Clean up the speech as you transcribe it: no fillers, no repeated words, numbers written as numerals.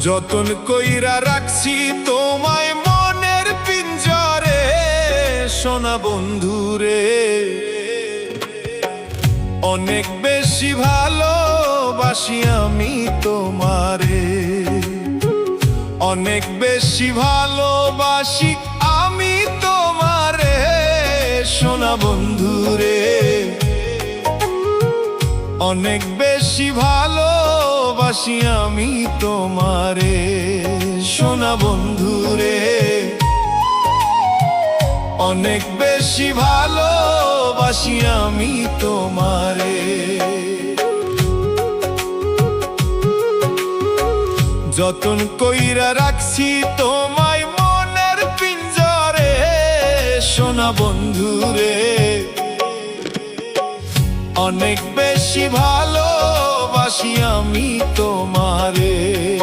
যতন কইরা রাখছি তোমায় মনের পিঞ্জরে, সোনা বন্ধুরে। অনেক বেশি ভালোবাসি আমি তোমারে, অনেক বেশি ভালোবাসি আমি তোমারে, সোনা বন্ধুরে। অনেক বেশি ভালোবাসি আমি তোমারে, সোনা বন্ধুরে। অনেক বেশি ভালোবাসি আমি তোমারে। যতন কইরা রাখছি তোমায় মনের পিঞ্জরে, সোনা বন্ধুরে। অনেক বেশি ভালোবাসি আমি তোমারে।